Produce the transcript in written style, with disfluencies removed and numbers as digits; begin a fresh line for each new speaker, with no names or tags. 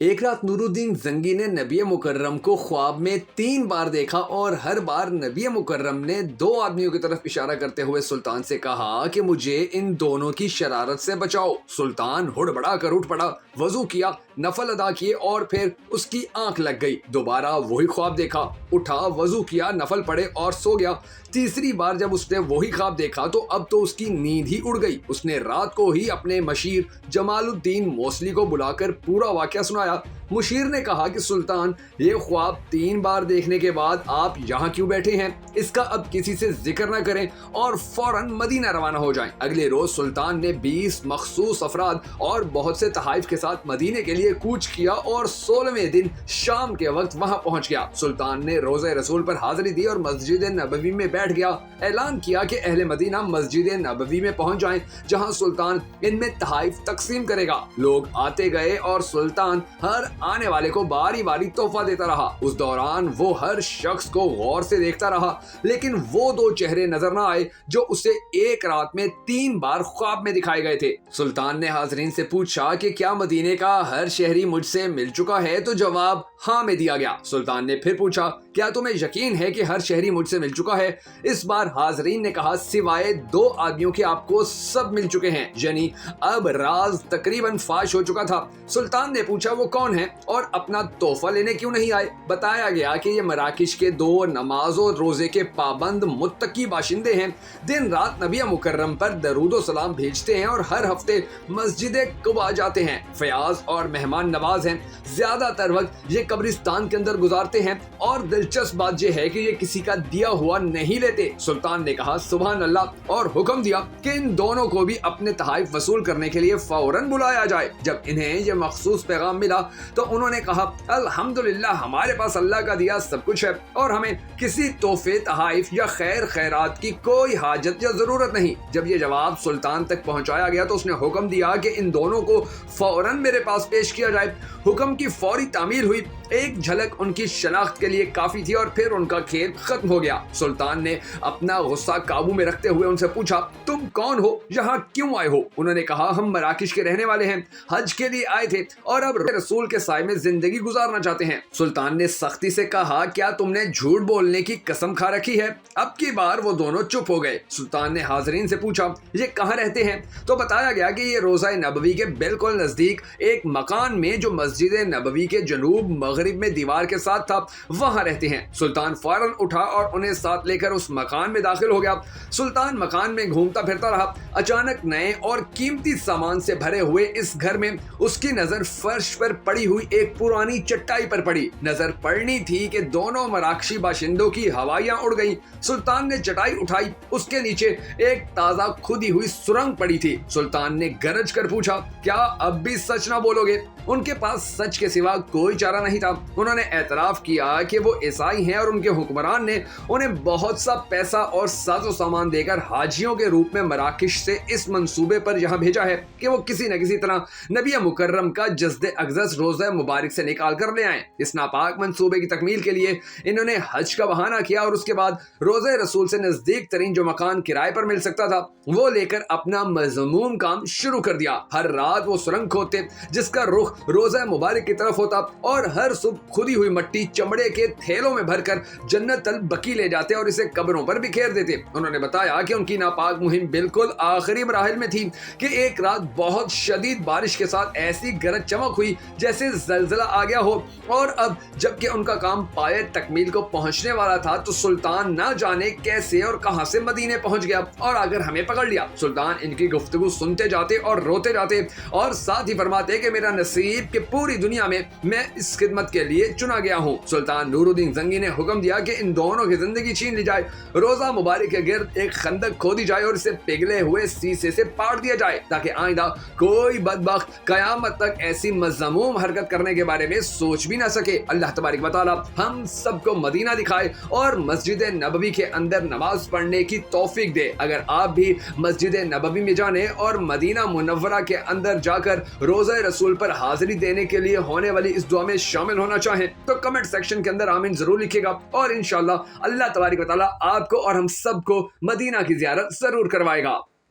ایک رات نورالدین زنگی نے نبی مکرم کو خواب میں 3 بار دیکھا اور ہر بار نبی مکرم نے 2 آدمیوں کی طرف اشارہ کرتے ہوئے سلطان سے کہا کہ مجھے ان دونوں کی شرارت سے بچاؤ۔ سلطان ہڑبڑا کر اٹھ پڑا، وضو کیا، نفل ادا کیے اور پھر اس کی آنکھ لگ گئی۔ دوبارہ وہی خواب دیکھا، اٹھا، وضو کیا، نفل پڑھے اور سو گیا۔ تیسری بار جب اس نے وہی خواب دیکھا تو اب تو اس کی نیند ہی اڑ گئی۔ اس نے رات کو ہی اپنے مشیر جمال الدین موصلی کو بلا کر پورا واقعہ سنایا۔ مشیر نے کہا کہ سلطان، یہ خواب 3 بار دیکھنے کے بعد آپ یہاں کیوں بیٹھے ہیں؟ اس کا اب کسی سے ذکر نہ کریں اور فوراً مدینہ روانہ ہو جائیں۔ اگلے روز سلطان نے 20 مخصوص افراد اور بہت سے تحائف کے ساتھ مدینے کے لیے کوچ کیا اور 16ویں دن شام کے وقت وہاں پہنچ گیا۔ سلطان نے روضہ رسول پر حاضری دی اور مسجد نبوی میں بیٹھ گیا۔ اعلان کیا کہ اہل مدینہ مسجد نبوی میں پہنچ جائیں، جہاں سلطان ان میں تحائف تقسیم کرے گا۔ لوگ آتے گئے اور سلطان ہر آنے والے کو باری باری تحفہ دیتا رہا۔ اس دوران وہ ہر شخص کو غور سے دیکھتا رہا، لیکن وہ 2 چہرے نظر نہ آئے جو اسے ایک رات میں 3 بار خواب میں دکھائے گئے تھے۔ سلطان نے حاضرین سے پوچھا کہ کیا مدینے کا ہر شہری مجھ سے مل چکا ہے؟ تو جواب ہاں میں دیا گیا۔ سلطان نے پھر پوچھا، کیا تمہیں یقین ہے کہ ہر شہری مجھ سے مل چکا ہے؟ اس بار حاضرین نے کہا، سوائے 2 آدمیوں کے آپ کو سب مل چکے ہیں، یعنی اب راز تقریباً فاش ہو چکا تھا۔ سلطان نے پوچھا، وہ کون ہیں اور اپنا تحفہ لینے کیوں نہیں آئے؟ بتایا گیا کہ یہ مراکش کے 2 نماز و روزے کے پابند متقی باشندے ہیں، دن رات نبی مکرم پر درود و سلام بھیجتے ہیں اور ہر ہفتے مسجد قباء جاتے ہیں، فیاض اور مہمان نواز ہیں، زیادہ تر وقت یہ قبرستان کے اندر گزارتے ہیں اور دلچسپ بات یہ ہے کہ یہ کسی کا دیا ہوا نہیں لیتے۔ سلطان نے کہا، سبحان اللہ، اور حکم دیا کہ ان دونوں کو بھی اپنے تحائف وصول کرنے کے لیے فوراً بلایا جائے۔ جب انہیں یہ مخصوص پیغام ملا تو انہوں نے کہا، الحمدللہ، ہمارے پاس اللہ کا دیا سب کچھ ہے اور ہمیں کسی تحفے، تحائف یا خیر خیرات کی کوئی حاجت یا ضرورت نہیں۔ جب یہ جواب سلطان تک پہنچایا گیا تو اس نے حکم دیا کہ ان دونوں کو فوراً میرے پاس پیش کیا جائے۔ حکم کی فوری تعمیل ہوئی۔ ایک جھلک ان کی شناخت کے لیے کافی تھی اور پھر ان کا کھیل ختم ہو گیا۔ سلطان نے اپنا غصہ قابو میں رکھتے ہوئے ان سے پوچھا، تم کون ہو؟ یہاں کیوں آئے ہو؟ انہوں نے کہا، ہم مراکش کے رہنے والے ہیں، حج کے لیے آئے تھے اور اب رسول کے سائے میں زندگی گزارنا چاہتے ہیں۔ سلطان نے سختی سے کہا، کیا تم نے جھوٹ بولنے کی قسم کھا رکھی ہے؟ اب کی بار وہ دونوں چپ ہو گئے۔ سلطان نے حاضرین سے پوچھا، یہ کہاں رہتے ہیں؟ تو بتایا گیا کہ یہ روضہ نبوی کے بالکل نزدیک ایک مکان میں جو مسجد نبوی کے جنوب مغرب میں دیوار کے ساتھ تھا، وہاں رہتے ہیں۔ سلطان فوراً اٹھا اور انہیں ساتھ لے کر اس مکان میں داخل ہو گیا۔ سلطان مکان میں گھومتا پھرتا رہا۔ اچانک نئے اور قیمتی سامان سے بھرے ہوئے اس گھر میں اس کی نظر فرش پر پڑی ہوئی ایک پرانی چٹائی پر پڑی۔ نظر پڑنی تھی کہ دونوں مراکشی باشندوں کی ہوائیاں اڑ گئیں۔ سلطان نے چٹائی اٹھائی، اس کے نیچے ایک تازہ کھودی ہوئی سرنگ پڑی تھی۔ سلطان نے گرج کر پوچھا، کیا اب بھی سچ نہ بولو گے؟ ان کے پاس سچ کے سوا کوئی چارہ نہیں تھا۔ انہوں نے اعتراف کیا کہ وہ عیسائی ہیں اور ان کے حکمران نے انہیں بہت سا پیسہ اور ساز و سامان دے کر حاجیوں کے روپ میں مراکش سے اس منصوبے پر یہاں بھیجا ہے کہ وہ کسی نہ کسی طرح نبی مکرم کا جسد اقدس روزہ مبارک سے نکال کر لے آئیں۔ اس ناپاک منصوبے کی تکمیل کے لیے انہوں نے حج کا بہانہ کیا اور اس کے بعد روزہ رسول سے نزدیک ترین جو مکان کرائے پر مل سکتا تھا وہ لے کر اپنا مذموم کام شروع کر دیا۔ ہر رات وہ سرنگ کھودتے جس کا رخ روزہ مبارک کی طرف ہوتا اور ہر صبح کھودی ہوئی مٹی چمڑے کے تھیلوں میں بھر کر جنت البقیع لے جاتے اور اسے قبروں پر بکھیر دیتے۔ انہوں نے بتایا کہ ان کی ناپاک مہم بالکل آخری مراحل میں تھی کہ ایک رات بہت شدید بارش کے ساتھ ایسی گرج چمک ہوئی جیسے زلزلہ آ گیا ہو، اور اب جبکہ ان کا کام پائے تکمیل کو پہنچنے والا تھا تو سلطان نہ جانے کیسے اور کہاں سے مدینے پہنچ گیا اور اگر ہمیں پکڑ لیا۔ سلطان ان کی گفتگو سنتے جاتے اور روتے جاتے اور ساتھ ہی فرماتے کہ میرا نصیب کہ پوری دنیا میں اس خدمت کے لیے چنا گیا ہوں۔ سلطان نورالدین زنگی نے حکم دیا کہ ان دونوں کی زندگی چھین لی جائے، روزہ مبارک کے گرد ایک خندق کھودی جائے اور اسے پگھلے ہوئے سیسے سے پاڑ دیا جائے تاکہ آئندہ کوئی بدبخت قیامت تک ایسی مذموم حرکت کرنے کے بارے میں سوچ بھی نہ سکے۔ اللہ تبارک و تعالی ہم سب کو مدینہ دکھائے اور مسجد نبوی کے اندر نماز پڑھنے کی توفیق دے۔ اگر آپ بھی مسجد نبوی میں جانے اور مدینہ منورہ کے اندر جا کر روزہ رسول پر حاضری دینے کے لیے ہونے والی اس دعا میں شامل ہونا چاہیں تو کمنٹ سیکشن کے اندر آمین ضرور لکھیے گا اور انشاءاللہ اللہ تبارک و تعالی آپ کو اور ہم سب کو مدینہ کی زیارت ضرور کروائے گا۔